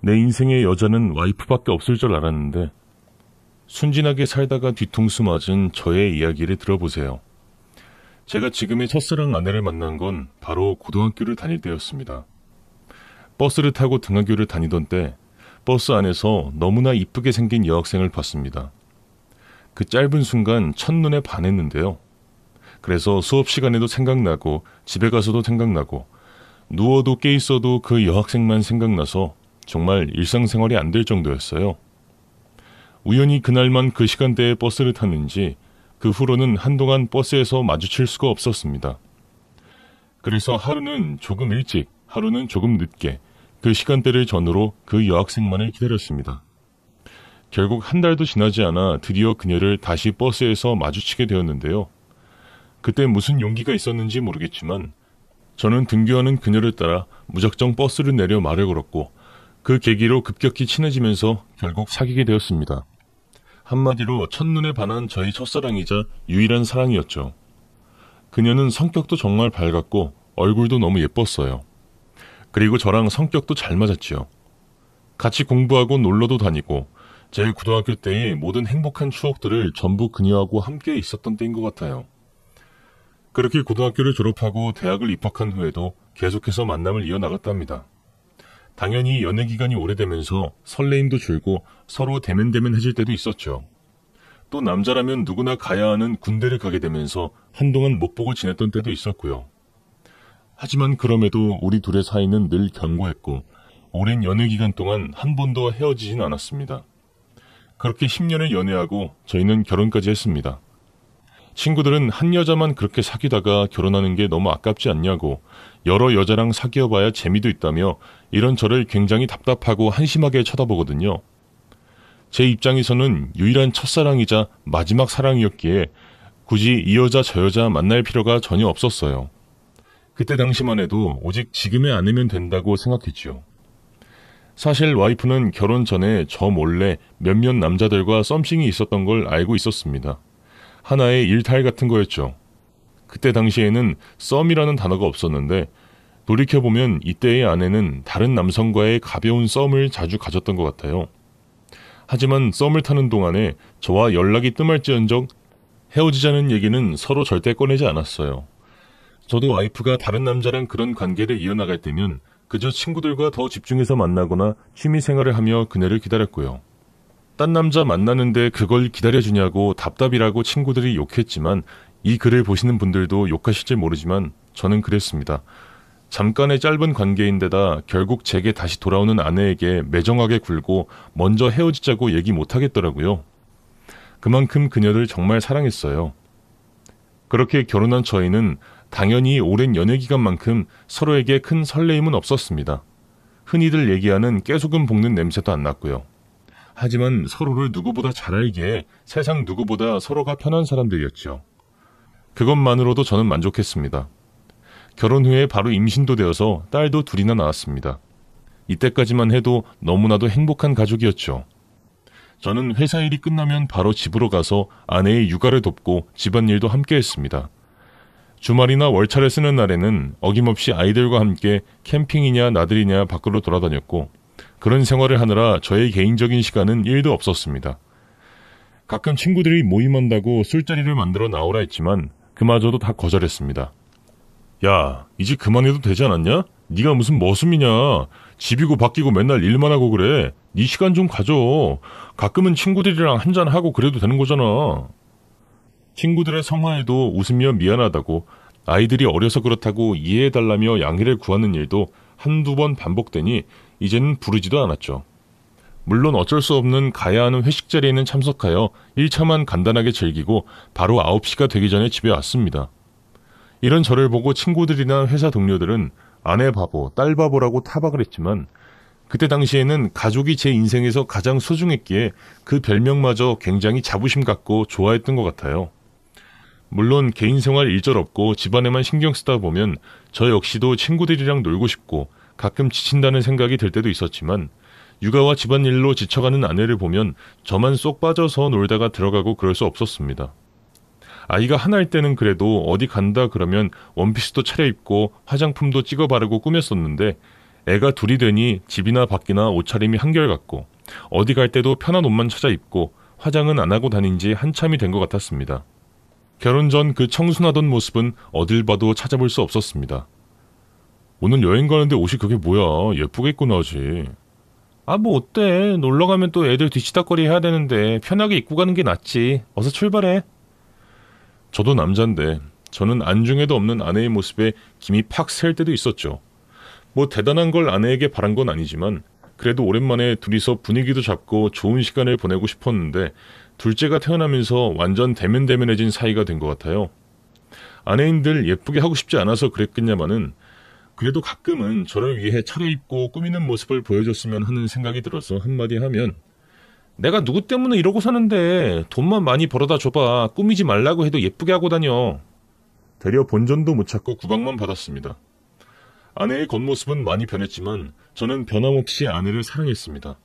내 인생의 여자는 와이프밖에 없을 줄 알았는데 순진하게 살다가 뒤통수 맞은 저의 이야기를 들어보세요. 제가 지금의 첫사랑 아내를 만난 건 바로 고등학교를 다닐 때였습니다. 버스를 타고 등하교를 다니던 때 버스 안에서 너무나 이쁘게 생긴 여학생을 봤습니다. 그 짧은 순간 첫눈에 반했는데요. 그래서 수업 시간에도 생각나고 집에 가서도 생각나고 누워도 깨 있어도 그 여학생만 생각나서 정말 일상생활이 안 될 정도였어요. 우연히 그날만 그 시간대에 버스를 탔는지 그 후로는 한동안 버스에서 마주칠 수가 없었습니다. 그래서 하루는 조금 일찍, 하루는 조금 늦게 그 시간대를 전후로 그 여학생만을 기다렸습니다. 결국 한 달도 지나지 않아 드디어 그녀를 다시 버스에서 마주치게 되었는데요. 그때 무슨 용기가 있었는지 모르겠지만 저는 등교하는 그녀를 따라 무작정 버스를 내려 말을 걸었고 그 계기로 급격히 친해지면서 결국 사귀게 되었습니다. 한마디로 첫눈에 반한 저희 첫사랑이자 유일한 사랑이었죠. 그녀는 성격도 정말 밝았고 얼굴도 너무 예뻤어요. 그리고 저랑 성격도 잘 맞았지요. 같이 공부하고 놀러도 다니고 제 고등학교 때의 모든 행복한 추억들을 전부 그녀하고 함께 있었던 때인 것 같아요. 그렇게 고등학교를 졸업하고 대학을 입학한 후에도 계속해서 만남을 이어나갔답니다. 당연히 연애 기간이 오래되면서 설레임도 줄고 서로 대면대면해질 때도 있었죠. 또 남자라면 누구나 가야 하는 군대를 가게 되면서 한동안 못 보고 지냈던 때도 있었고요. 하지만 그럼에도 우리 둘의 사이는 늘 견고했고 오랜 연애 기간 동안 한 번도 헤어지진 않았습니다. 그렇게 10년을 연애하고 저희는 결혼까지 했습니다. 친구들은 한 여자만 그렇게 사귀다가 결혼하는 게 너무 아깝지 않냐고 여러 여자랑 사귀어봐야 재미도 있다며 이런 저를 굉장히 답답하고 한심하게 쳐다보거든요. 제 입장에서는 유일한 첫사랑이자 마지막 사랑이었기에 굳이 이 여자 저 여자 만날 필요가 전혀 없었어요. 그때 당시만 해도 오직 지금의 아내면 된다고 생각했지요. 사실 와이프는 결혼 전에 저 몰래 몇몇 남자들과 썸씽이 있었던 걸 알고 있었습니다. 하나의 일탈 같은 거였죠. 그때 당시에는 썸이라는 단어가 없었는데 돌이켜보면 이때의 아내는 다른 남성과의 가벼운 썸을 자주 가졌던 것 같아요. 하지만 썸을 타는 동안에 저와 연락이 뜸할지언정 헤어지자는 얘기는 서로 절대 꺼내지 않았어요. 저도 와이프가 다른 남자랑 그런 관계를 이어나갈 때면 그저 친구들과 더 집중해서 만나거나 취미생활을 하며 그녀를 기다렸고요. 딴 남자 만나는데 그걸 기다려주냐고 답답이라고 친구들이 욕했지만 이 글을 보시는 분들도 욕하실지 모르지만 저는 그랬습니다. 잠깐의 짧은 관계인데다 결국 제게 다시 돌아오는 아내에게 매정하게 굴고 먼저 헤어지자고 얘기 못하겠더라고요. 그만큼 그녀를 정말 사랑했어요. 그렇게 결혼한 저희는 당연히 오랜 연애 기간만큼 서로에게 큰 설레임은 없었습니다. 흔히들 얘기하는 깨소금 볶는 냄새도 안 났고요. 하지만 서로를 누구보다 잘 알기에 세상 누구보다 서로가 편한 사람들이었죠. 그것만으로도 저는 만족했습니다. 결혼 후에 바로 임신도 되어서 딸도 둘이나 낳았습니다. 이때까지만 해도 너무나도 행복한 가족이었죠. 저는 회사 일이 끝나면 바로 집으로 가서 아내의 육아를 돕고 집안일도 함께 했습니다. 주말이나 월차를 쓰는 날에는 어김없이 아이들과 함께 캠핑이냐 나들이냐 밖으로 돌아다녔고 그런 생활을 하느라 저의 개인적인 시간은 1도 없었습니다. 가끔 친구들이 모임한다고 술자리를 만들어 나오라 했지만 그마저도 다 거절했습니다. 야, 이제 그만해도 되지 않았냐? 네가 무슨 머슴이냐? 집이고 밖이고 맨날 일만 하고 그래. 네 시간 좀 가져. 가끔은 친구들이랑 한잔하고 그래도 되는 거잖아. 친구들의 성화에도 웃으며 미안하다고 아이들이 어려서 그렇다고 이해해달라며 양해를 구하는 일도 한두 번 반복되니 이제는 부르지도 않았죠. 물론 어쩔 수 없는 가야 하는 회식 자리에는 참석하여 1차만 간단하게 즐기고 바로 9시가 되기 전에 집에 왔습니다. 이런 저를 보고 친구들이나 회사 동료들은 아내 바보, 딸 바보라고 타박을 했지만 그때 당시에는 가족이 제 인생에서 가장 소중했기에 그 별명마저 굉장히 자부심 갖고 좋아했던 것 같아요. 물론 개인생활 일절 없고 집안에만 신경 쓰다 보면 저 역시도 친구들이랑 놀고 싶고 가끔 지친다는 생각이 들 때도 있었지만 육아와 집안일로 지쳐가는 아내를 보면 저만 쏙 빠져서 놀다가 들어가고 그럴 수 없었습니다. 아이가 하나일 때는 그래도 어디 간다 그러면 원피스도 차려입고 화장품도 찍어 바르고 꾸몄었는데 애가 둘이 되니 집이나 밖이나 옷차림이 한결같고 어디 갈 때도 편한 옷만 찾아 입고 화장은 안 하고 다닌 지 한참이 된 것 같았습니다. 결혼 전 그 청순하던 모습은 어딜 봐도 찾아볼 수 없었습니다. 오늘 여행 가는데 옷이 그게 뭐야? 예쁘게 입고 나오지. 아, 뭐 어때? 놀러 가면 또 애들 뒤치다꺼리 해야 되는데 편하게 입고 가는 게 낫지. 어서 출발해. 저도 남잔데 저는 안중에도 없는 아내의 모습에 김이 팍 셀 때도 있었죠. 뭐 대단한 걸 아내에게 바란 건 아니지만 그래도 오랜만에 둘이서 분위기도 잡고 좋은 시간을 보내고 싶었는데 둘째가 태어나면서 완전 대면대면해진 사이가 된 것 같아요. 아내인들 예쁘게 하고 싶지 않아서 그랬겠냐마는 그래도 가끔은 저를 위해 차려입고 꾸미는 모습을 보여줬으면 하는 생각이 들어서 한마디 하면 내가 누구 때문에 이러고 사는데 돈만 많이 벌어다 줘봐. 꾸미지 말라고 해도 예쁘게 하고 다녀. 되려 본전도 못 찾고 구박만 받았습니다. 아내의 겉모습은 많이 변했지만 저는 변함없이 아내를 사랑했습니다.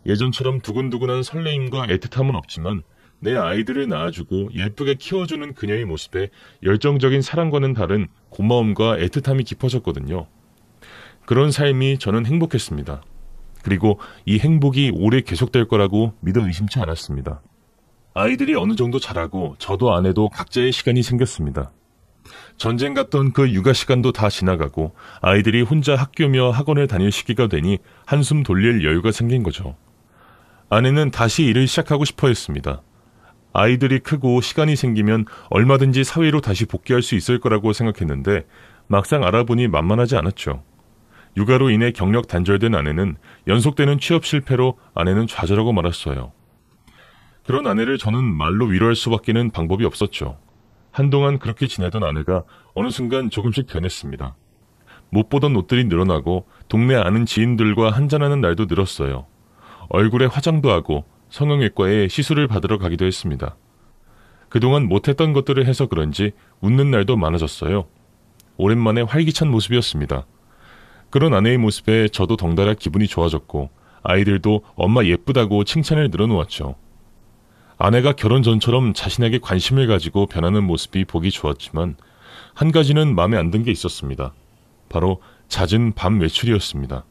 예전처럼 두근두근한 설레임과 애틋함은 없지만 내 아이들을 낳아주고 예쁘게 키워주는 그녀의 모습에 열정적인 사랑과는 다른 고마움과 애틋함이 깊어졌거든요. 그런 삶이 저는 행복했습니다. 그리고 이 행복이 오래 계속될 거라고 믿어 의심치 않았습니다. 아이들이 어느 정도 자라고 저도 아내도 각자의 시간이 생겼습니다. 전쟁 갔던 그 육아 시간도 다 지나가고 아이들이 혼자 학교며 학원을 다닐 시기가 되니 한숨 돌릴 여유가 생긴 거죠. 아내는 다시 일을 시작하고 싶어 했습니다. 아이들이 크고 시간이 생기면 얼마든지 사회로 다시 복귀할 수 있을 거라고 생각했는데 막상 알아보니 만만하지 않았죠. 육아로 인해 경력 단절된 아내는 연속되는 취업 실패로 아내는 좌절하고 말았어요. 그런 아내를 저는 말로 위로할 수밖에는 방법이 없었죠. 한동안 그렇게 지내던 아내가 어느 순간 조금씩 변했습니다. 못 보던 옷들이 늘어나고 동네 아는 지인들과 한잔하는 날도 늘었어요. 얼굴에 화장도 하고 성형외과에 시술을 받으러 가기도 했습니다. 그동안 못했던 것들을 해서 그런지 웃는 날도 많아졌어요. 오랜만에 활기찬 모습이었습니다. 그런 아내의 모습에 저도 덩달아 기분이 좋아졌고 아이들도 엄마 예쁘다고 칭찬을 늘어놓았죠. 아내가 결혼 전처럼 자신에게 관심을 가지고 변하는 모습이 보기 좋았지만 한 가지는 마음에 안 든 게 있었습니다. 바로 잦은 밤 외출이었습니다.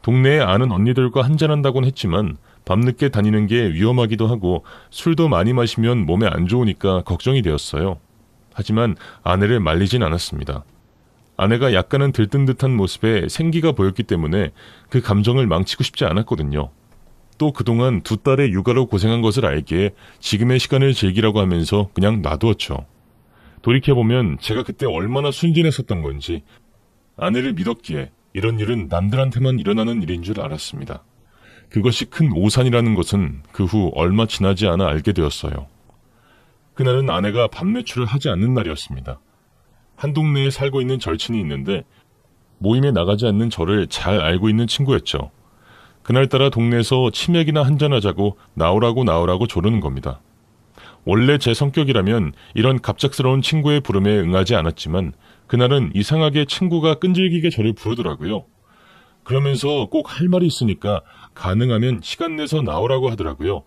동네에 아는 언니들과 한잔한다곤 했지만 밤늦게 다니는 게 위험하기도 하고 술도 많이 마시면 몸에 안 좋으니까 걱정이 되었어요. 하지만 아내를 말리진 않았습니다. 아내가 약간은 들뜬 듯한 모습에 생기가 보였기 때문에 그 감정을 망치고 싶지 않았거든요. 또 그동안 두 딸의 육아로 고생한 것을 알기에 지금의 시간을 즐기라고 하면서 그냥 놔두었죠. 돌이켜보면 제가 그때 얼마나 순진했었던 건지 아내를 믿었기에 이런 일은 남들한테만 일어나는 일인 줄 알았습니다. 그것이 큰 오산이라는 것은 그 후 얼마 지나지 않아 알게 되었어요. 그날은 아내가 밤 외출을 하지 않는 날이었습니다. 한 동네에 살고 있는 절친이 있는데 모임에 나가지 않는 저를 잘 알고 있는 친구였죠. 그날따라 동네에서 치맥이나 한잔하자고 나오라고 조르는 겁니다. 원래 제 성격이라면 이런 갑작스러운 친구의 부름에 응하지 않았지만 그날은 이상하게 친구가 끈질기게 저를 부르더라고요. 그러면서 꼭 할 말이 있으니까 가능하면 시간 내서 나오라고 하더라고요.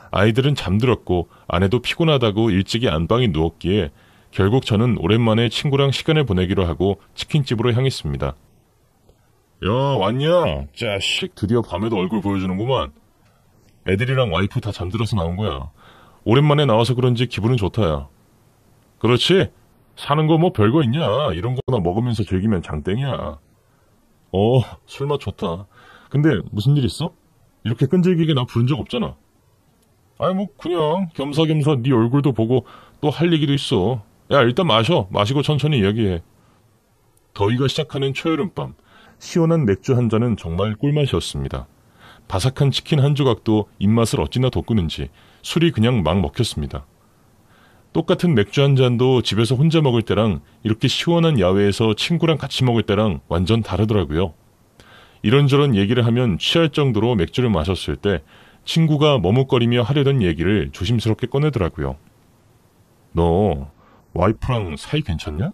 아이들은 잠들었고 아내도 피곤하다고 일찍이 안방에 누웠기에 결국 저는 오랜만에 친구랑 시간을 보내기로 하고 치킨집으로 향했습니다. 야, 왔냐? 자식, 드디어 밤에도 얼굴 보여주는구만. 애들이랑 와이프 다 잠들어서 나온 거야. 오랜만에 나와서 그런지 기분은 좋다야. 그렇지? 사는 거 뭐 별거 있냐? 이런 거나 먹으면서 즐기면 장땡이야. 술맛 좋다. 근데 무슨 일 있어? 이렇게 끈질기게 나 부른 적 없잖아. 아니 뭐 그냥 겸사겸사 네 얼굴도 보고 또 할 얘기도 있어. 야, 일단 마시고 천천히 이야기해. 더위가 시작하는 초여름밤, 시원한 맥주 한 잔은 정말 꿀맛이었습니다. 바삭한 치킨 한 조각도 입맛을 어찌나 돋구는지 술이 그냥 막 먹혔습니다. 똑같은 맥주 한 잔도 집에서 혼자 먹을 때랑 이렇게 시원한 야외에서 친구랑 같이 먹을 때랑 완전 다르더라고요. 이런저런 얘기를 하면 취할 정도로 맥주를 마셨을 때 친구가 머뭇거리며 하려던 얘기를 조심스럽게 꺼내더라고요. 너 와이프랑 사이 괜찮냐?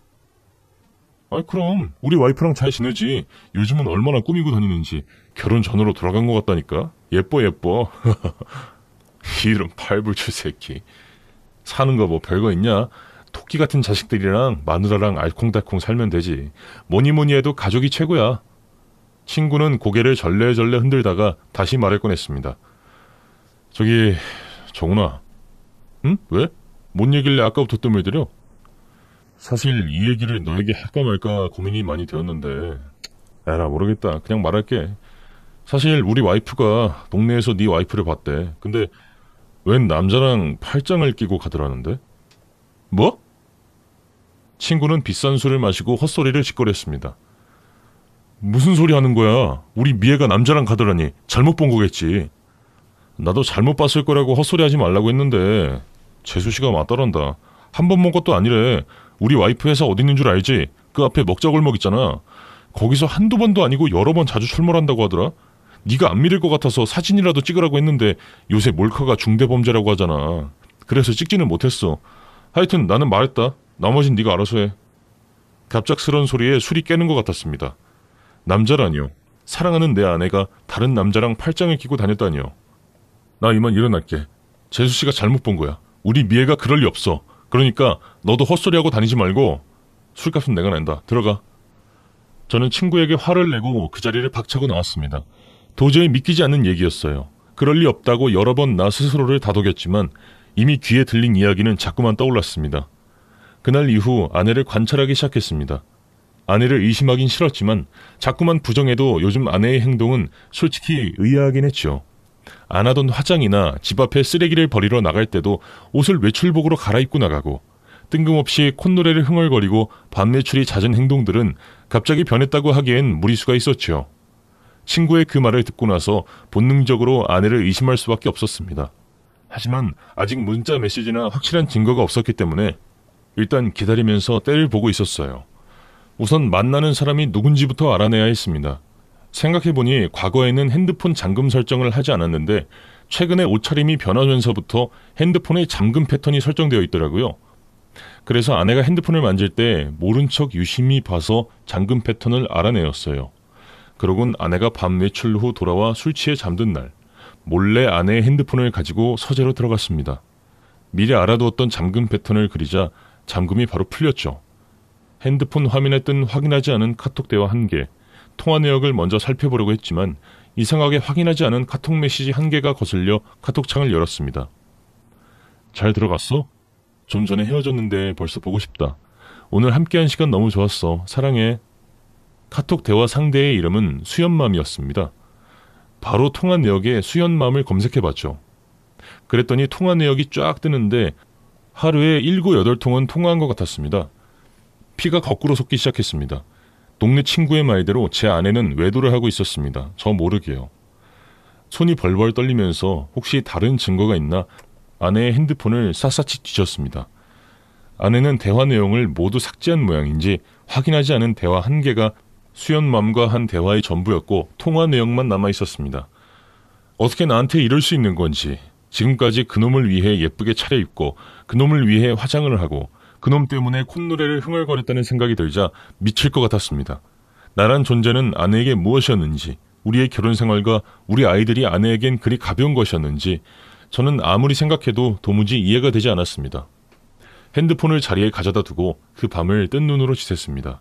아이 그럼 우리 와이프랑 잘 지내지. 요즘은 얼마나 꾸미고 다니는지. 결혼 전으로 돌아간 것 같다니까. 예뻐. 이런 팔불출 새끼. 사는 거 뭐 별거 있냐? 토끼 같은 자식들이랑 마누라랑 알콩달콩 살면 되지. 뭐니 해도 가족이 최고야. 친구는 고개를 절레절레 흔들다가 다시 말을 꺼냈습니다. 저기, 정훈아. 응? 왜? 뭔 얘길래 아까부터 뜸을 들여? 사실 이 얘기를 너에게 할까 말까 고민이 많이 되었는데, 에라 모르겠다. 그냥 말할게. 사실 우리 와이프가 동네에서 네 와이프를 봤대. 근데 웬 남자랑 팔짱을 끼고 가더라는데? 뭐? 친구는 비싼 술을 마시고 헛소리를 짓거렸습니다. 무슨 소리 하는 거야? 우리 미애가 남자랑 가더라니. 잘못 본 거겠지. 나도 잘못 봤을 거라고 헛소리 하지 말라고 했는데 재수씨가 맞더란다. 한 번 본 것도 아니래. 우리 와이프 회사 어디 있는 줄 알지? 그 앞에 먹자골목 있잖아. 거기서 한두 번도 아니고 여러 번 자주 출몰한다고 하더라. 네가 안 믿을 것 같아서 사진이라도 찍으라고 했는데 요새 몰카가 중대범죄라고 하잖아. 그래서 찍지는 못했어. 하여튼 나는 말했다. 나머진 네가 알아서 해. 갑작스런 소리에 술이 깨는 것 같았습니다. 남자라니요. 사랑하는 내 아내가 다른 남자랑 팔짱을 끼고 다녔다니요. 나 이만 일어날게. 재수씨가 잘못 본 거야. 우리 미애가 그럴 리 없어. 그러니까 너도 헛소리하고 다니지 말고 술값은 내가 낸다. 들어가. 저는 친구에게 화를 내고 그 자리를 박차고 나왔습니다. 도저히 믿기지 않는 얘기였어요. 그럴 리 없다고 여러 번 나 스스로를 다독였지만 이미 귀에 들린 이야기는 자꾸만 떠올랐습니다. 그날 이후 아내를 관찰하기 시작했습니다. 아내를 의심하긴 싫었지만 자꾸만 부정해도 요즘 아내의 행동은 솔직히 의아하긴 했죠. 안 하던 화장이나 집 앞에 쓰레기를 버리러 나갈 때도 옷을 외출복으로 갈아입고 나가고 뜬금없이 콧노래를 흥얼거리고 밤외출이 잦은 행동들은 갑자기 변했다고 하기엔 무리수가 있었죠. 친구의 그 말을 듣고 나서 본능적으로 아내를 의심할 수밖에 없었습니다. 하지만 아직 문자 메시지나 확실한 증거가 없었기 때문에 일단 기다리면서 때를 보고 있었어요. 우선 만나는 사람이 누군지부터 알아내야 했습니다. 생각해보니 과거에는 핸드폰 잠금 설정을 하지 않았는데 최근에 옷차림이 변하면서부터 핸드폰의 잠금 패턴이 설정되어 있더라고요. 그래서 아내가 핸드폰을 만질 때 모른 척 유심히 봐서 잠금 패턴을 알아내었어요. 그러곤 아내가 밤 외출 후 돌아와 술 취해 잠든 날 몰래 아내의 핸드폰을 가지고 서재로 들어갔습니다. 미리 알아두었던 잠금 패턴을 그리자 잠금이 바로 풀렸죠. 핸드폰 화면에 뜬 확인하지 않은 카톡 대화 1개, 통화 내역을 먼저 살펴보려고 했지만 이상하게 확인하지 않은 카톡 메시지 1개가 거슬려 카톡창을 열었습니다. 잘 들어갔어? 좀 전에 헤어졌는데 벌써 보고 싶다. 오늘 함께한 시간 너무 좋았어. 사랑해. 카톡 대화 상대의 이름은 수연맘이었습니다. 바로 통화 내역에 수연맘을 검색해봤죠. 그랬더니 통화 내역이 쫙 뜨는데 하루에 7, 8통은 통화한 것 같았습니다. 피가 거꾸로 솟기 시작했습니다. 동네 친구의 말대로 제 아내는 외도를 하고 있었습니다. 저 모르게요. 손이 벌벌 떨리면서 혹시 다른 증거가 있나 아내의 핸드폰을 샅샅이 뒤졌습니다. 아내는 대화 내용을 모두 삭제한 모양인지 확인하지 않은 대화 1개가 수연맘과 한 대화의 전부였고 통화 내용만 남아있었습니다. 어떻게 나한테 이럴 수 있는 건지, 지금까지 그놈을 위해 예쁘게 차려입고 그놈을 위해 화장을 하고 그놈 때문에 콧노래를 흥얼거렸다는 생각이 들자 미칠 것 같았습니다. 나란 존재는 아내에게 무엇이었는지, 우리의 결혼 생활과 우리 아이들이 아내에겐 그리 가벼운 것이었는지 저는 아무리 생각해도 도무지 이해가 되지 않았습니다. 핸드폰을 자리에 가져다 두고 그 밤을 뜬 눈으로 지샜습니다.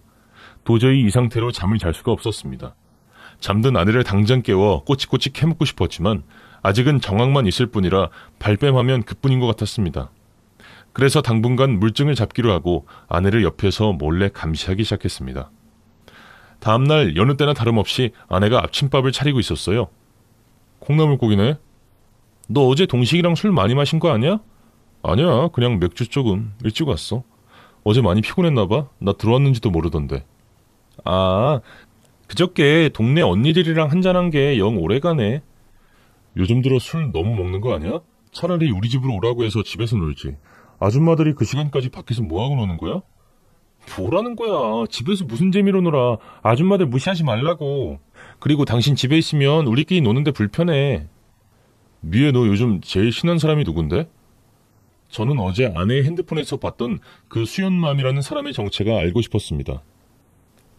도저히 이 상태로 잠을 잘 수가 없었습니다. 잠든 아내를 당장 깨워 꼬치꼬치 캐묻고 싶었지만 아직은 정황만 있을 뿐이라 발뺌하면 그뿐인 것 같았습니다. 그래서 당분간 물증을 잡기로 하고 아내를 옆에서 몰래 감시하기 시작했습니다. 다음날 여느 때나 다름없이 아내가 아침밥을 차리고 있었어요. 콩나물국이네. 너 어제 동식이랑 술 많이 마신 거 아니야? 아니야, 그냥 맥주 조금. 일찍 왔어. 어제 많이 피곤했나봐. 나 들어왔는지도 모르던데. 아, 그저께 동네 언니들이랑 한잔한 게 영 오래가네. 요즘 들어 술 너무 먹는 거 아니야? 차라리 우리 집으로 오라고 해서 집에서 놀지. 아줌마들이 그 시간까지 밖에서 뭐하고 노는 거야? 뭐라는 거야. 집에서 무슨 재미로 놀아. 아줌마들 무시하지 말라고. 그리고 당신 집에 있으면 우리끼리 노는데 불편해. 미애, 너 요즘 제일 친한 사람이 누군데? 저는 어제 아내의 핸드폰에서 봤던 그 수연맘이라는 사람의 정체가 알고 싶었습니다.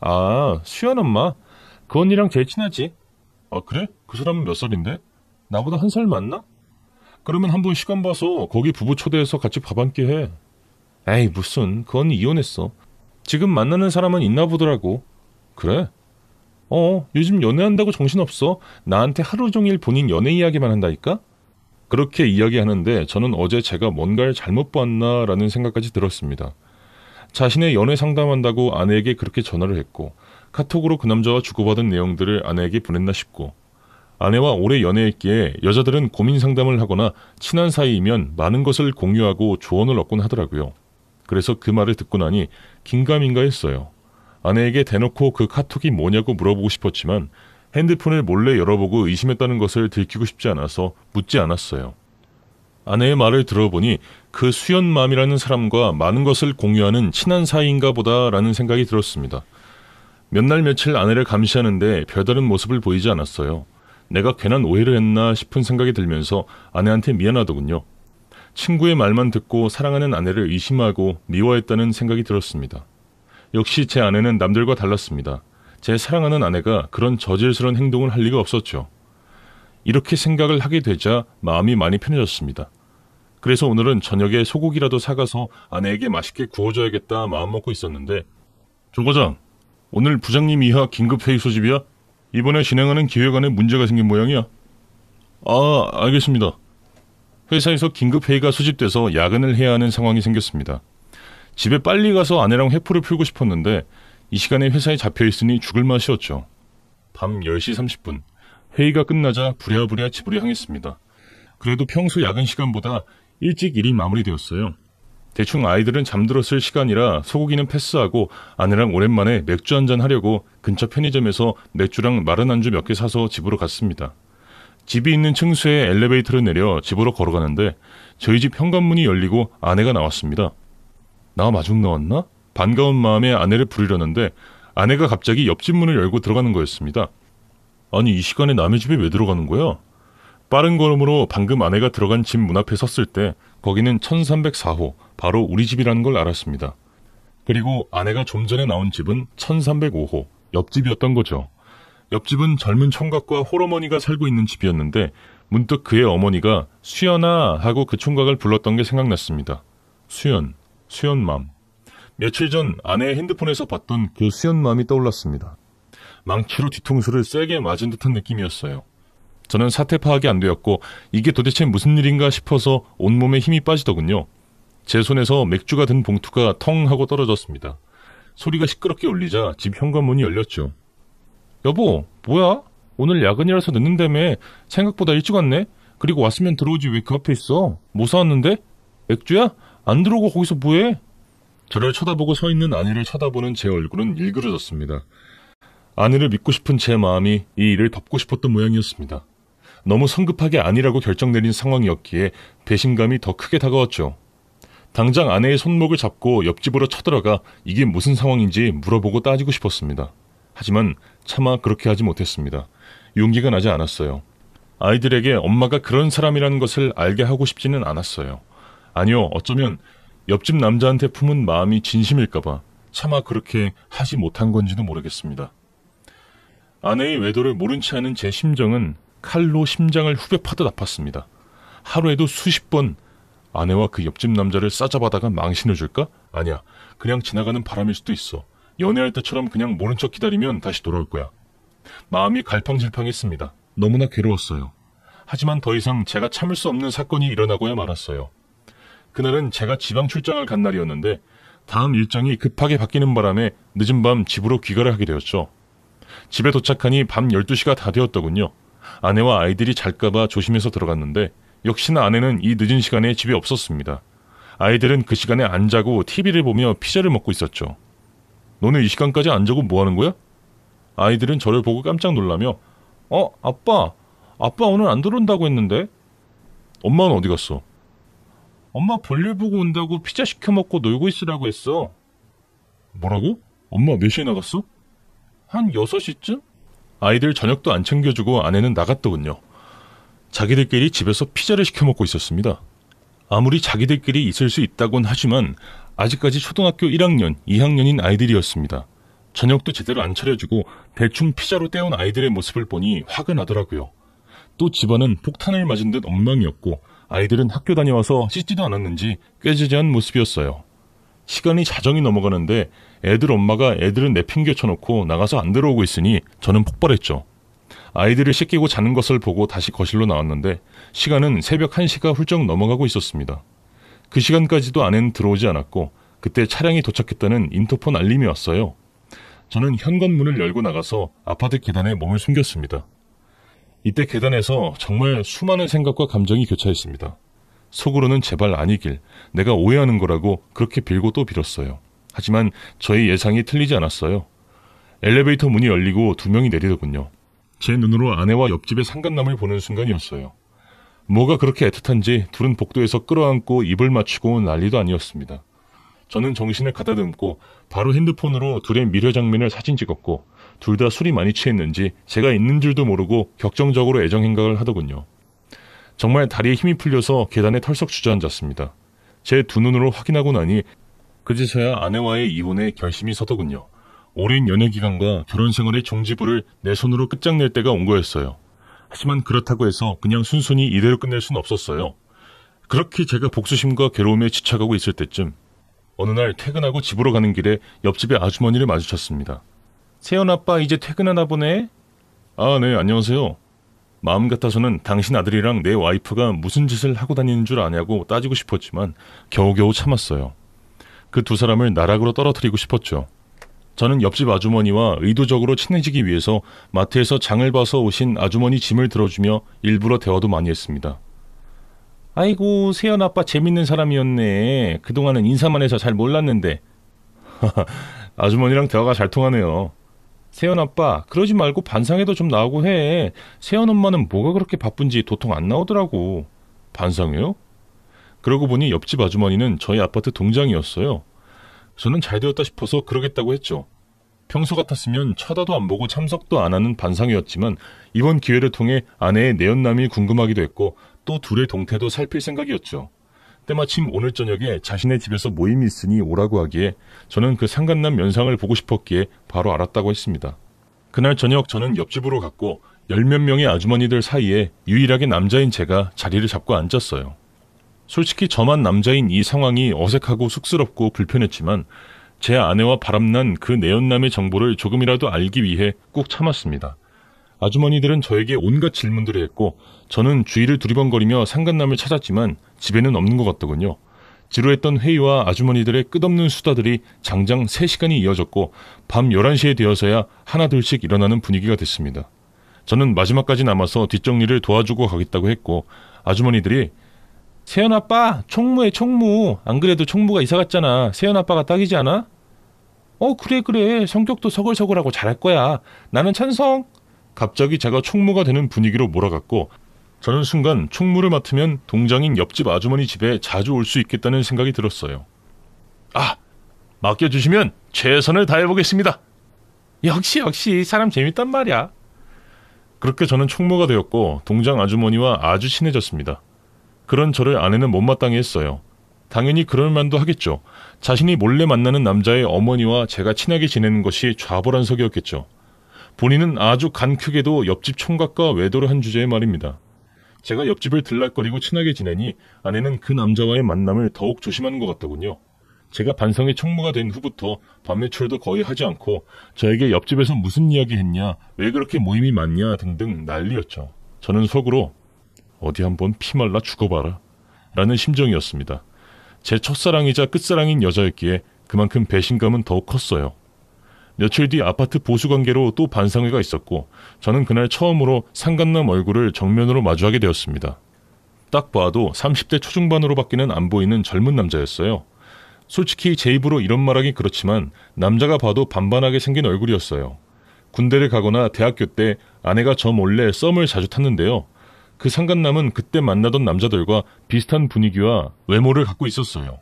아, 수연 엄마. 그 언니랑 제일 친하지. 아, 그래? 그 사람은 몇 살인데? 나보다 1살 많나? 그러면 한번 시간 봐서 거기 부부 초대해서 같이 밥 한 끼 해. 에이, 무슨. 그 언니 이혼했어. 지금 만나는 사람은 있나 보더라고. 그래? 요즘 연애한다고 정신없어. 나한테 하루 종일 본인 연애 이야기만 한다니까? 그렇게 이야기하는데 저는 어제 제가 뭔가를 잘못 봤나라는 생각까지 들었습니다. 자신의 연애 상담한다고 아내에게 그렇게 전화를 했고 카톡으로 그 남자와 주고받은 내용들을 아내에게 보냈나 싶고 아내와 오래 연애했기에 여자들은 고민 상담을 하거나 친한 사이이면 많은 것을 공유하고 조언을 얻곤 하더라고요. 그래서 그 말을 듣고 나니 긴가민가 했어요. 아내에게 대놓고 그 카톡이 뭐냐고 물어보고 싶었지만 핸드폰을 몰래 열어보고 의심했다는 것을 들키고 싶지 않아서 묻지 않았어요. 아내의 말을 들어보니 그 수연맘이라는 사람과 많은 것을 공유하는 친한 사이인가 보다라는 생각이 들었습니다. 몇 날 며칠 아내를 감시하는데 별다른 모습을 보이지 않았어요. 내가 괜한 오해를 했나 싶은 생각이 들면서 아내한테 미안하더군요. 친구의 말만 듣고 사랑하는 아내를 의심하고 미워했다는 생각이 들었습니다. 역시 제 아내는 남들과 달랐습니다. 제 사랑하는 아내가 그런 저질스러운 행동을 할 리가 없었죠. 이렇게 생각을 하게 되자 마음이 많이 편해졌습니다. 그래서 오늘은 저녁에 소고기라도 사가서 아내에게 맛있게 구워줘야겠다 마음먹고 있었는데 조 과장, 오늘 부장님 이하 긴급회의 소집이야? 이번에 진행하는 기획안에 문제가 생긴 모양이야. 아, 알겠습니다. 회사에서 긴급회의가 소집돼서 야근을 해야 하는 상황이 생겼습니다. 집에 빨리 가서 아내랑 회포를 풀고 싶었는데 이 시간에 회사에 잡혀있으니 죽을 맛이었죠. 밤 10시 30분 회의가 끝나자 부랴부랴 집으로 향했습니다. 그래도 평소 야근 시간보다 일찍 일이 마무리되었어요. 대충 아이들은 잠들었을 시간이라 소고기는 패스하고 아내랑 오랜만에 맥주 한잔 하려고 근처 편의점에서 맥주랑 마른 안주 몇 개 사서 집으로 갔습니다. 집이 있는 층수에 엘리베이터를 내려 집으로 걸어가는데 저희 집 현관문이 열리고 아내가 나왔습니다. 나 마중 나왔나? 반가운 마음에 아내를 부르려는데 아내가 갑자기 옆집 문을 열고 들어가는 거였습니다. 아니, 이 시간에 남의 집에 왜 들어가는 거야? 빠른 걸음으로 방금 아내가 들어간 집 문 앞에 섰을 때 거기는 1304호, 바로 우리 집이라는 걸 알았습니다. 그리고 아내가 좀 전에 나온 집은 1305호, 옆집이었던 거죠. 옆집은 젊은 총각과 홀어머니가 살고 있는 집이었는데 문득 그의 어머니가 수연아 하고 그 총각을 불렀던 게 생각났습니다. 수연맘. 며칠 전 아내의 핸드폰에서 봤던 그 수연맘이 떠올랐습니다. 망치로 뒤통수를 세게 맞은 듯한 느낌이었어요. 저는 사태 파악이 안 되었고 이게 도대체 무슨 일인가 싶어서 온몸에 힘이 빠지더군요. 제 손에서 맥주가 든 봉투가 텅 하고 떨어졌습니다. 소리가 시끄럽게 울리자 집 현관문이 열렸죠. 여보, 뭐야? 오늘 야근이라서 늦는다며. 생각보다 일찍 왔네? 그리고 왔으면 들어오지 왜 그 앞에 있어? 뭐 사왔는데? 맥주야? 안 들어오고 거기서 뭐해? 저를 쳐다보고 서 있는 아내를 쳐다보는 제 얼굴은 일그러졌습니다. 아내를 믿고 싶은 제 마음이 이 일을 덮고 싶었던 모양이었습니다. 너무 성급하게 아니라고 결정 내린 상황이었기에 배신감이 더 크게 다가왔죠. 당장 아내의 손목을 잡고 옆집으로 쳐들어가 이게 무슨 상황인지 물어보고 따지고 싶었습니다. 하지만 차마 그렇게 하지 못했습니다. 용기가 나지 않았어요. 아이들에게 엄마가 그런 사람이라는 것을 알게 하고 싶지는 않았어요. 아니요, 어쩌면 옆집 남자한테 품은 마음이 진심일까봐 차마 그렇게 하지 못한 건지도 모르겠습니다. 아내의 외도를 모른 채 하는 제 심정은 칼로 심장을 후벼 파듯 아팠습니다. 하루에도 수십 번 아내와 그 옆집 남자를 싸잡아다가 망신을 줄까? 아니야, 그냥 지나가는 바람일 수도 있어. 연애할 때처럼 그냥 모른 척 기다리면 다시 돌아올 거야. 마음이 갈팡질팡했습니다. 너무나 괴로웠어요. 하지만 더 이상 제가 참을 수 없는 사건이 일어나고야 말았어요. 그날은 제가 지방 출장을 간 날이었는데 다음 일정이 급하게 바뀌는 바람에 늦은 밤 집으로 귀가를 하게 되었죠. 집에 도착하니 밤 12시가 다 되었더군요. 아내와 아이들이 잘까봐 조심해서 들어갔는데 역시나 아내는 이 늦은 시간에 집에 없었습니다. 아이들은 그 시간에 안 자고 TV를 보며 피자를 먹고 있었죠. 너네 이 시간까지 안 자고 뭐 하는 거야? 아이들은 저를 보고 깜짝 놀라며 아빠 오늘 안 들어온다고 했는데? 엄마는 어디 갔어? 엄마 볼일 보고 온다고 피자 시켜 먹고 놀고 있으라고 했어. 뭐라고? 엄마 몇 시에 나갔어? 한 6시쯤? 아이들 저녁도 안 챙겨주고 아내는 나갔더군요. 자기들끼리 집에서 피자를 시켜 먹고 있었습니다. 아무리 자기들끼리 있을 수 있다곤 하지만 아직까지 초등학교 1학년, 2학년인 아이들이었습니다. 저녁도 제대로 안 차려주고 대충 피자로 때운 아이들의 모습을 보니 화가 나더라고요. 또 집안은 폭탄을 맞은 듯 엉망이었고 아이들은 학교 다녀와서 씻지도 않았는지 꾀지지한 모습이었어요. 시간이 자정이 넘어가는데 애들 엄마가 애들은 내팽개쳐놓고 나가서 안 들어오고 있으니 저는 폭발했죠. 아이들을 씻기고 자는 것을 보고 다시 거실로 나왔는데 시간은 새벽 1시가 훌쩍 넘어가고 있었습니다. 그 시간까지도 아내는 들어오지 않았고 그때 차량이 도착했다는 인터폰 알림이 왔어요. 저는 현관문을 열고 나가서 아파트 계단에 몸을 숨겼습니다. 이때 계단에서 정말 수많은 생각과 감정이 교차했습니다. 속으로는 제발 아니길, 내가 오해하는 거라고 그렇게 빌고 또 빌었어요. 하지만 저의 예상이 틀리지 않았어요. 엘리베이터 문이 열리고 2명이 내리더군요. 제 눈으로 아내와 옆집의 상간남을 보는 순간이었어요. 뭐가 그렇게 애틋한지 둘은 복도에서 끌어안고 입을 맞추고 난리도 아니었습니다. 저는 정신을 가다듬고 바로 핸드폰으로 둘의 미려 장면을 사진 찍었고 둘 다 술이 많이 취했는지 제가 있는 줄도 모르고 격정적으로 애정 행각을 하더군요. 정말 다리에 힘이 풀려서 계단에 털썩 주저앉았습니다. 제 두 눈으로 확인하고 나니 그제서야 아내와의 이혼에 결심이 서더군요. 오랜 연애기간과 결혼생활의 종지부를 내 손으로 끝장낼 때가 온 거였어요. 하지만 그렇다고 해서 그냥 순순히 이대로 끝낼 순 없었어요. 그렇게 제가 복수심과 괴로움에 지쳐가고 있을 때쯤 어느 날 퇴근하고 집으로 가는 길에 옆집의 아주머니를 마주쳤습니다. 세연 아빠 이제 퇴근하나 보네? 아, 네, 안녕하세요. 마음 같아서는 당신 아들이랑 내 와이프가 무슨 짓을 하고 다니는 줄 아냐고 따지고 싶었지만 겨우겨우 참았어요. 그 두 사람을 나락으로 떨어뜨리고 싶었죠. 저는 옆집 아주머니와 의도적으로 친해지기 위해서 마트에서 장을 봐서 오신 아주머니 짐을 들어주며 일부러 대화도 많이 했습니다. 아이고, 세연 아빠 재밌는 사람이었네. 그동안은 인사만 해서 잘 몰랐는데. 아주머니랑 대화가 잘 통하네요. 세연 아빠, 그러지 말고 반상회도 좀 나오고 해. 세연 엄마는 뭐가 그렇게 바쁜지 도통 안 나오더라고. 반상회요? 그러고 보니 옆집 아주머니는 저희 아파트 동장이었어요. 저는 잘 되었다 싶어서 그러겠다고 했죠. 평소 같았으면 쳐다도 안 보고 참석도 안 하는 반상회였지만 이번 기회를 통해 아내의 내연남이 궁금하기도 했고 또 둘의 동태도 살필 생각이었죠. 때마침 오늘 저녁에 자신의 집에서 모임이 있으니 오라고 하기에 저는 그 상간남 면상을 보고 싶었기에 바로 알았다고 했습니다. 그날 저녁 저는 옆집으로 갔고 10몇 명의 아주머니들 사이에 유일하게 남자인 제가 자리를 잡고 앉았어요. 솔직히 저만 남자인 이 상황이 어색하고 쑥스럽고 불편했지만 제 아내와 바람난 그 내연남의 정보를 조금이라도 알기 위해 꾹 참았습니다. 아주머니들은 저에게 온갖 질문들을 했고 저는 주위를 두리번거리며 상간남을 찾았지만 집에는 없는 것 같더군요. 지루했던 회의와 아주머니들의 끝없는 수다들이 장장 3시간이 이어졌고 밤 11시에 되어서야 하나둘씩 일어나는 분위기가 됐습니다. 저는 마지막까지 남아서 뒷정리를 도와주고 가겠다고 했고 아주머니들이 세연 아빠 총무해 총무. 안 그래도 총무가 이사 갔잖아. 세연 아빠가 딱이지 않아? 그래 성격도 서글서글하고 잘할 거야. 나는 찬성. 갑자기 제가 총무가 되는 분위기로 몰아갔고 저는 순간 총무를 맡으면 동장인 옆집 아주머니 집에 자주 올 수 있겠다는 생각이 들었어요. 아, 맡겨주시면 최선을 다해보겠습니다. 역시 사람 재밌단 말이야. 그렇게 저는 총무가 되었고 동장 아주머니와 아주 친해졌습니다. 그런 저를 아내는 못마땅해 했어요. 당연히 그럴 만도 하겠죠. 자신이 몰래 만나는 남자의 어머니와 제가 친하게 지내는 것이 좌불안석이었겠죠. 본인은 아주 간 크게도 옆집 총각과 외도를 한 주제의 말입니다. 제가 옆집을 들락거리고 친하게 지내니 아내는 그 남자와의 만남을 더욱 조심하는 것 같더군요. 제가 반성의 총무가 된 후부터 밤 외출도 거의 하지 않고 저에게 옆집에서 무슨 이야기 했냐, 왜 그렇게 모임이 많냐 등등 난리였죠. 저는 속으로 어디 한번 피말라 죽어봐라 라는 심정이었습니다. 제 첫사랑이자 끝사랑인 여자였기에 그만큼 배신감은 더욱 컸어요. 며칠 뒤 아파트 보수관계로 또 반상회가 있었고 저는 그날 처음으로 상간남 얼굴을 정면으로 마주하게 되었습니다. 딱 봐도 30대 초중반으로 밖에는 안 보이는 젊은 남자였어요. 솔직히 제 입으로 이런 말하기 그렇지만 남자가 봐도 반반하게 생긴 얼굴이었어요. 군대를 가거나 대학교 때 아내가 저 몰래 썸을 자주 탔는데요. 그 상간남은 그때 만나던 남자들과 비슷한 분위기와 외모를 갖고 있었어요.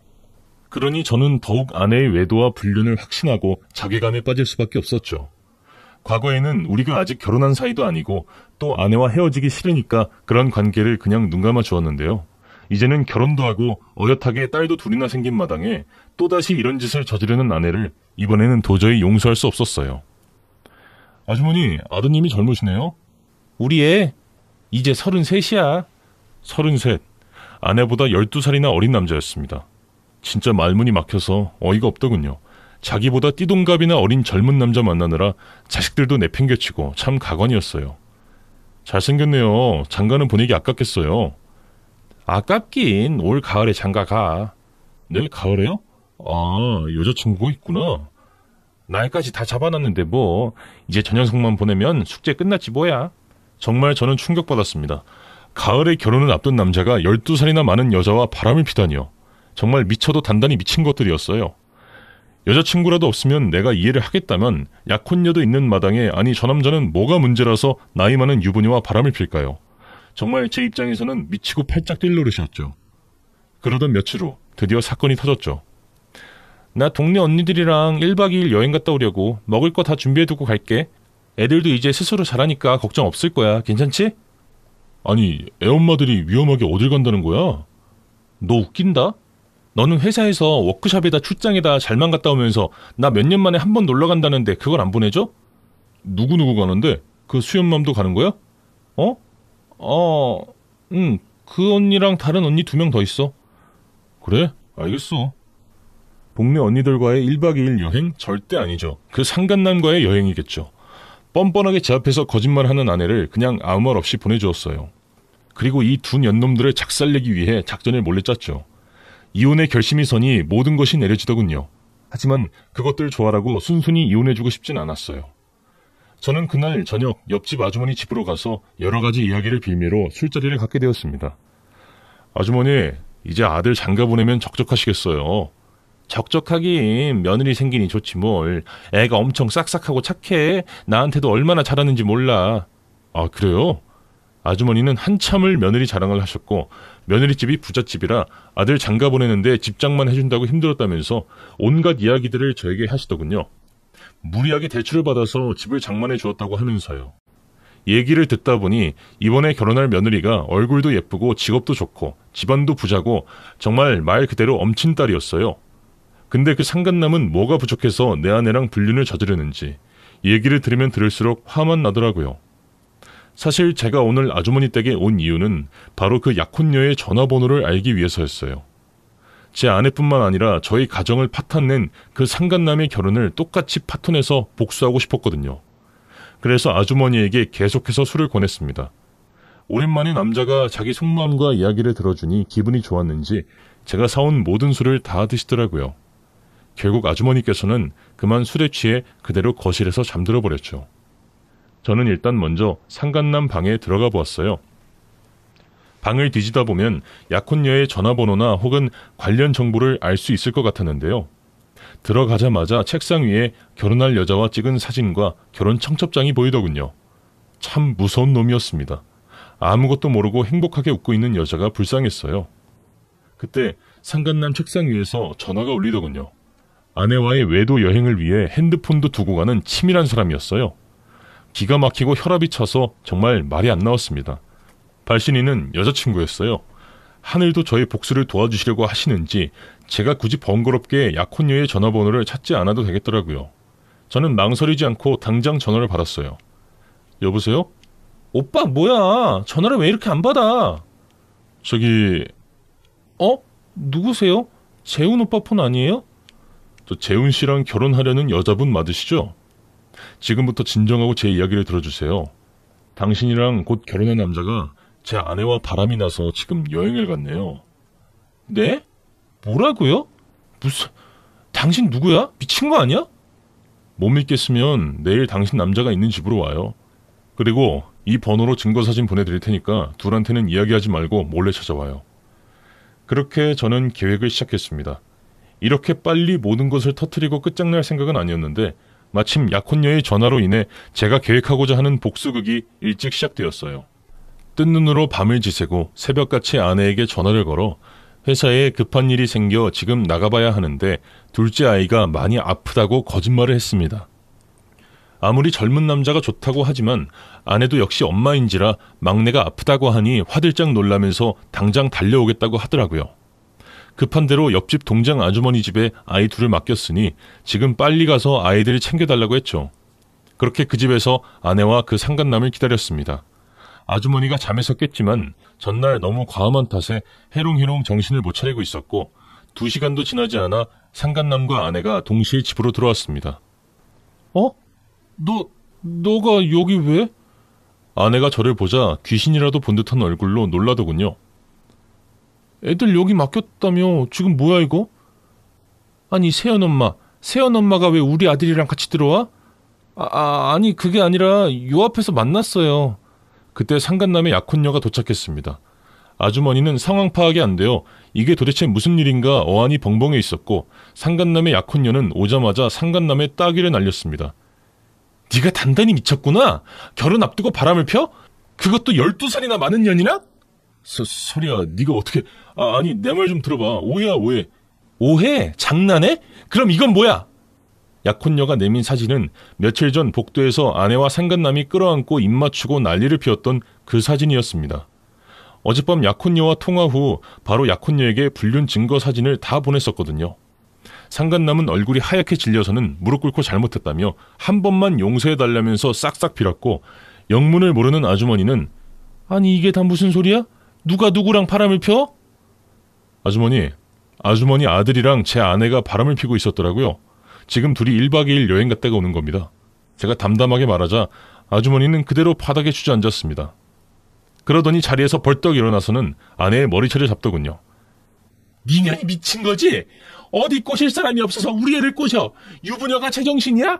그러니 저는 더욱 아내의 외도와 불륜을 확신하고 자괴감에 빠질 수밖에 없었죠. 과거에는 우리가 아직 결혼한 사이도 아니고 또 아내와 헤어지기 싫으니까 그런 관계를 그냥 눈감아 주었는데요. 이제는 결혼도 하고 어엿하게 딸도 둘이나 생긴 마당에 또다시 이런 짓을 저지르는 아내를 이번에는 도저히 용서할 수 없었어요. 아주머니, 아드님이 젊으시네요? 우리 애 이제 33이야. 33. 아내보다 12살이나 어린 남자였습니다. 진짜 말문이 막혀서 어이가 없더군요. 자기보다 띠동갑이나 어린 젊은 남자 만나느라 자식들도 내팽개치고 참 가관이었어요. 잘생겼네요. 장가는 보내기 아깝겠어요. 아깝긴 올 가을에 장가 가. 내일 가을에요? 아, 여자친구가 있구나. 날까지 다 잡아놨는데 뭐 이제 저 녀석만 보내면 숙제 끝났지 뭐야. 정말 저는 충격받았습니다. 가을에 결혼을 앞둔 남자가 12살이나 많은 여자와 바람을 피다니요. 정말 미쳐도 단단히 미친 것들이었어요. 여자친구라도 없으면 내가 이해를 하겠다면 약혼녀도 있는 마당에 아니 저 남자는 뭐가 문제라서 나이 많은 유부녀와 바람을 필까요? 정말 제 입장에서는 미치고 팔짝 뛸 노릇이었죠. 그러던 며칠 후 드디어 사건이 터졌죠. 나 동네 언니들이랑 1박 2일 여행 갔다 오려고 먹을 거 다 준비해두고 갈게. 애들도 이제 스스로 자라니까 걱정 없을 거야. 괜찮지? 아니 애엄마들이 위험하게 어딜 간다는 거야? 너 웃긴다? 너는 회사에서 워크숍에다 출장에다 잘만 갔다 오면서 나 몇 년 만에 한 번 놀러 간다는데 그걸 안 보내줘? 누구 가는데? 그 수연맘도 가는 거야? 그 언니랑 다른 언니 2명 더 있어. 그래? 알겠어. 동네 언니들과의 1박 2일 여행? 절대 아니죠. 그 상간남과의 여행이겠죠. 뻔뻔하게 제 앞에서 거짓말하는 아내를 그냥 아무 말 없이 보내주었어요. 그리고 이 두 년놈들을 작살내기 위해 작전을 몰래 짰죠. 이혼의 결심이 서니 모든 것이 내려지더군요. 하지만 그것들 좋아라고 순순히 이혼해주고 싶진 않았어요. 저는 그날 저녁 옆집 아주머니 집으로 가서 여러 가지 이야기를 빌미로 술자리를 갖게 되었습니다. 아주머니, 이제 아들 장가 보내면 적적하시겠어요. 적적하긴 며느리 생기니 좋지 뭘. 애가 엄청 싹싹하고 착해. 나한테도 얼마나 잘하는지 몰라. 아, 그래요? 아주머니는 한참을 며느리 자랑을 하셨고 며느리집이 부잣집이라 아들 장가 보내는데 집장만 해준다고 힘들었다면서 온갖 이야기들을 저에게 하시더군요. 무리하게 대출을 받아서 집을 장만해 주었다고 하면서요. 얘기를 듣다 보니 이번에 결혼할 며느리가 얼굴도 예쁘고 직업도 좋고 집안도 부자고 정말 말 그대로 엄친딸이었어요. 근데 그 상간남은 뭐가 부족해서 내 아내랑 불륜을 저지르는지 얘기를 들으면 들을수록 화만 나더라고요. 사실 제가 오늘 아주머니 댁에 온 이유는 바로 그 약혼녀의 전화번호를 알기 위해서였어요. 제 아내뿐만 아니라 저희 가정을 파탄낸 그 상간남의 결혼을 똑같이 파토내서 복수하고 싶었거든요. 그래서 아주머니에게 계속해서 술을 권했습니다. 오랜만에 남자가 자기 속마음과 이야기를 들어주니 기분이 좋았는지 제가 사온 모든 술을 다 드시더라고요. 결국 아주머니께서는 그만 술에 취해 그대로 거실에서 잠들어 버렸죠. 저는 일단 먼저 상간남 방에 들어가 보았어요. 방을 뒤지다 보면 약혼녀의 전화번호나 혹은 관련 정보를 알 수 있을 것 같았는데요. 들어가자마자 책상 위에 결혼할 여자와 찍은 사진과 결혼 청첩장이 보이더군요. 참 무서운 놈이었습니다. 아무것도 모르고 행복하게 웃고 있는 여자가 불쌍했어요. 그때 상간남 책상 위에서 전화가 울리더군요. 아내와의 외도 여행을 위해 핸드폰도 두고 가는 치밀한 사람이었어요. 기가 막히고 혈압이 차서 정말 말이 안 나왔습니다. 발신인은 여자친구였어요. 하늘도 저의 복수를 도와주시려고 하시는지 제가 굳이 번거롭게 약혼녀의 전화번호를 찾지 않아도 되겠더라고요. 저는 망설이지 않고 당장 전화를 받았어요. 여보세요? 오빠 뭐야? 전화를 왜 이렇게 안 받아? 저기... 누구세요? 재훈 오빠 폰 아니에요? 저 재훈 씨랑 결혼하려는 여자분 맞으시죠? 지금부터 진정하고 제 이야기를 들어주세요. 당신이랑 곧 결혼할 남자가 제 아내와 바람이 나서 지금 여행을 갔네요. 네? 뭐라고요? 당신 누구야? 미친 거 아니야? 못 믿겠으면 내일 당신 남자가 있는 집으로 와요. 그리고 이 번호로 증거사진 보내드릴 테니까 둘한테는 이야기하지 말고 몰래 찾아와요. 그렇게 저는 계획을 시작했습니다. 이렇게 빨리 모든 것을 터뜨리고 끝장날 생각은 아니었는데 마침 약혼녀의 전화로 인해 제가 계획하고자 하는 복수극이 일찍 시작되었어요. 뜬 눈으로 밤을 지새고 새벽같이 아내에게 전화를 걸어 회사에 급한 일이 생겨 지금 나가봐야 하는데 둘째 아이가 많이 아프다고 거짓말을 했습니다. 아무리 젊은 남자가 좋다고 하지만 아내도 역시 엄마인지라 막내가 아프다고 하니 화들짝 놀라면서 당장 달려오겠다고 하더라고요. 급한 대로 옆집 동장 아주머니 집에 아이 둘을 맡겼으니 지금 빨리 가서 아이들을 챙겨달라고 했죠. 그렇게 그 집에서 아내와 그 상간남을 기다렸습니다. 아주머니가 잠에서 깼지만 전날 너무 과음한 탓에 해롱해롱 정신을 못 차리고 있었고 2시간도 지나지 않아 상간남과 아내가 동시에 집으로 들어왔습니다. 어? 너가 여기 왜? 아내가 저를 보자 귀신이라도 본 듯한 얼굴로 놀라더군요. 애들 여기 맡겼다며 지금 뭐야 이거? 아니 새언엄마가 왜 우리 아들이랑 같이 들어와? 아니 그게 아니라 요 앞에서 만났어요. 그때 상간남의 약혼녀가 도착했습니다. 아주머니는 상황 파악이 안 돼요. 이게 도대체 무슨 일인가 어안이 벙벙해 있었고 상간남의 약혼녀는 오자마자 상간남의 따귀를 날렸습니다. 네가 단단히 미쳤구나. 결혼 앞두고 바람을 펴? 그것도 12살이나 많은 년이나? 소리야 네가 어떻게... 아니 내 말 좀 들어봐. 오해야 오해. 오해? 장난해? 그럼 이건 뭐야? 약혼녀가 내민 사진은 며칠 전 복도에서 아내와 상간남이 끌어안고 입맞추고 난리를 피웠던 그 사진이었습니다. 어젯밤 약혼녀와 통화 후 바로 약혼녀에게 불륜 증거 사진을 다 보냈었거든요. 상간남은 얼굴이 하얗게 질려서는 무릎 꿇고 잘못했다며 한 번만 용서해달라면서 싹싹 빌었고 영문을 모르는 아주머니는 아니 이게 다 무슨 소리야? 누가 누구랑 바람을 펴? 아주머니 아들이랑 제 아내가 바람을 피고 있었더라고요. 지금 둘이 1박 2일 여행 갔다가 오는 겁니다. 제가 담담하게 말하자 아주머니는 그대로 바닥에 주저앉았습니다. 그러더니 자리에서 벌떡 일어나서는 아내의 머리채를 잡더군요. 니년이 미친 거지? 어디 꼬실 사람이 없어서 우리 애를 꼬셔. 유부녀가 제정신이야?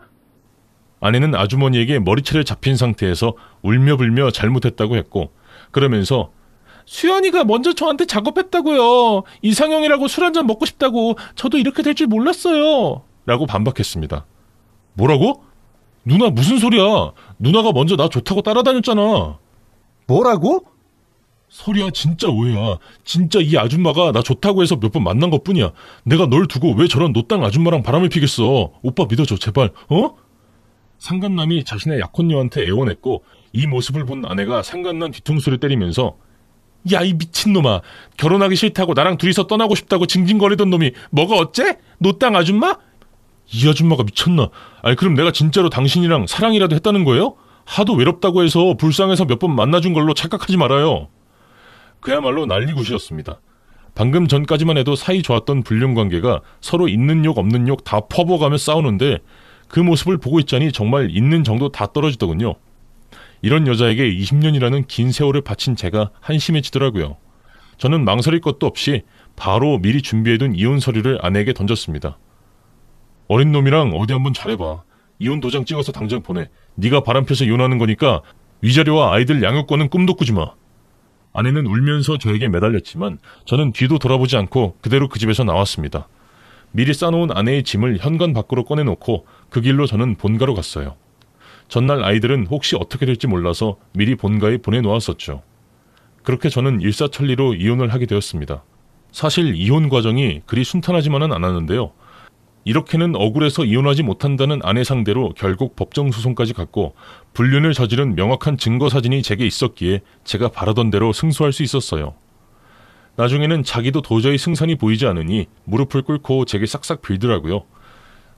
아내는 아주머니에게 머리채를 잡힌 상태에서 울며불며 잘못했다고 했고 그러면서 수연이가 먼저 저한테 작업했다고요. 이상형이라고 술 한잔 먹고 싶다고. 저도 이렇게 될 줄 몰랐어요. 라고 반박했습니다. 뭐라고? 누나 무슨 소리야. 누나가 먼저 나 좋다고 따라다녔잖아. 뭐라고? 소리야 진짜 오해야. 진짜 이 아줌마가 나 좋다고 해서 몇 번 만난 것뿐이야. 내가 널 두고 왜 저런 노땅 아줌마랑 바람을 피겠어. 오빠 믿어줘 제발. 어? 상간남이 자신의 약혼녀한테 애원했고 이 모습을 본 아내가 상간남 뒤통수를 때리면서 야 이 미친놈아. 결혼하기 싫다고 나랑 둘이서 떠나고 싶다고 징징거리던 놈이 뭐가 어째? 노땅 아줌마? 이 아줌마가 미쳤나? 아니 그럼 내가 진짜로 당신이랑 사랑이라도 했다는 거예요? 하도 외롭다고 해서 불쌍해서 몇 번 만나준 걸로 착각하지 말아요. 그야말로 난리굿이었습니다. 방금 전까지만 해도 사이 좋았던 불륜관계가 서로 있는 욕 없는 욕 다 퍼부어가며 싸우는데 그 모습을 보고 있자니 정말 있는 정도 다 떨어지더군요. 이런 여자에게 20년이라는 긴 세월을 바친 제가 한심해지더라고요. 저는 망설일 것도 없이 바로 미리 준비해둔 이혼 서류를 아내에게 던졌습니다. 어린 놈이랑 어디 한번 잘해봐. 이혼 도장 찍어서 당장 보내. 네가 바람펴서 이혼하는 거니까 위자료와 아이들 양육권은 꿈도 꾸지 마. 아내는 울면서 저에게 매달렸지만 저는 뒤도 돌아보지 않고 그대로 그 집에서 나왔습니다. 미리 싸놓은 아내의 짐을 현관 밖으로 꺼내놓고 그 길로 저는 본가로 갔어요. 전날 아이들은 혹시 어떻게 될지 몰라서 미리 본가에 보내놓았었죠. 그렇게 저는 일사천리로 이혼을 하게 되었습니다. 사실 이혼 과정이 그리 순탄하지만은 않았는데요. 이렇게는 억울해서 이혼하지 못한다는 아내 상대로 결국 법정소송까지 갔고 불륜을 저지른 명확한 증거사진이 제게 있었기에 제가 바라던 대로 승소할 수 있었어요. 나중에는 자기도 도저히 승산이 보이지 않으니 무릎을 꿇고 제게 싹싹 빌더라고요.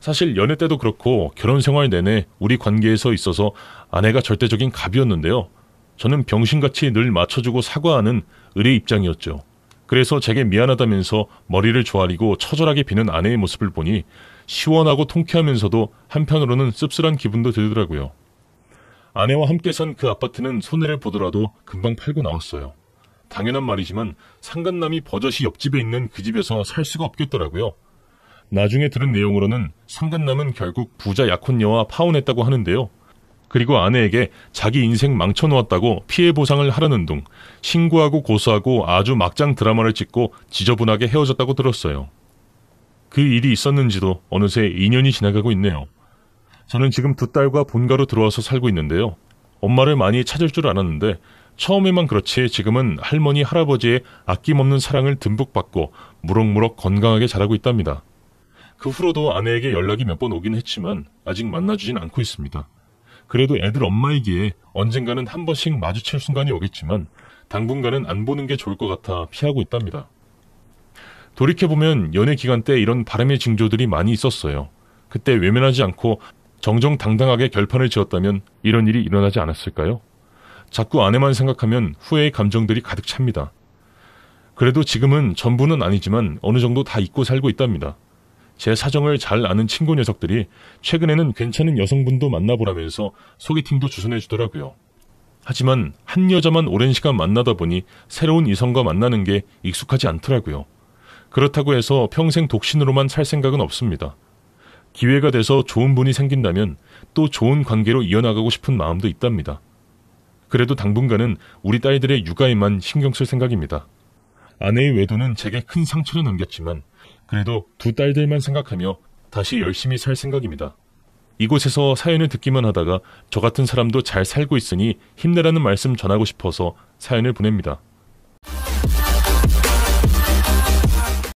사실 연애 때도 그렇고 결혼 생활 내내 우리 관계에서 있어서 아내가 절대적인 갑이었는데요. 저는 병신같이 늘 맞춰주고 사과하는 을의 입장이었죠. 그래서 제게 미안하다면서 머리를 조아리고 처절하게 비는 아내의 모습을 보니 시원하고 통쾌하면서도 한편으로는 씁쓸한 기분도 들더라고요. 아내와 함께 산 그 아파트는 손해를 보더라도 금방 팔고 나왔어요. 당연한 말이지만 상간남이 버젓이 옆집에 있는 그 집에서 살 수가 없겠더라고요. 나중에 들은 내용으로는 상간남은 결국 부자 약혼녀와 파혼했다고 하는데요. 그리고 아내에게 자기 인생 망쳐놓았다고 피해 보상을 하려는 둥 신고하고 고소하고 아주 막장 드라마를 찍고 지저분하게 헤어졌다고 들었어요. 그 일이 있었는지도 어느새 2년이 지나가고 있네요. 저는 지금 두 딸과 본가로 들어와서 살고 있는데요. 엄마를 많이 찾을 줄 알았는데 처음에만 그렇지 지금은 할머니 할아버지의 아낌없는 사랑을 듬뿍 받고 무럭무럭 건강하게 자라고 있답니다. 그 후로도 아내에게 연락이 몇 번 오긴 했지만 아직 만나주진 않고 있습니다. 그래도 애들 엄마이기에 언젠가는 한 번씩 마주칠 순간이 오겠지만 당분간은 안 보는 게 좋을 것 같아 피하고 있답니다. 돌이켜보면 연애 기간 때 이런 바람의 징조들이 많이 있었어요. 그때 외면하지 않고 정정당당하게 결판을 지었다면 이런 일이 일어나지 않았을까요? 자꾸 아내만 생각하면 후회의 감정들이 가득 찹니다. 그래도 지금은 전부는 아니지만 어느 정도 다 잊고 살고 있답니다. 제 사정을 잘 아는 친구 녀석들이 최근에는 괜찮은 여성분도 만나보라면서 소개팅도 주선해 주더라고요. 하지만 한 여자만 오랜 시간 만나다 보니 새로운 이성과 만나는 게 익숙하지 않더라고요. 그렇다고 해서 평생 독신으로만 살 생각은 없습니다. 기회가 돼서 좋은 분이 생긴다면 또 좋은 관계로 이어나가고 싶은 마음도 있답니다. 그래도 당분간은 우리 딸들의 육아에만 신경 쓸 생각입니다. 아내의 외도는 제게 큰 상처를 남겼지만 그래도 두 딸들만 생각하며 다시 열심히 살 생각입니다. 이곳에서 사연을 듣기만 하다가 저 같은 사람도 잘 살고 있으니 힘내라는 말씀 전하고 싶어서 사연을 보냅니다.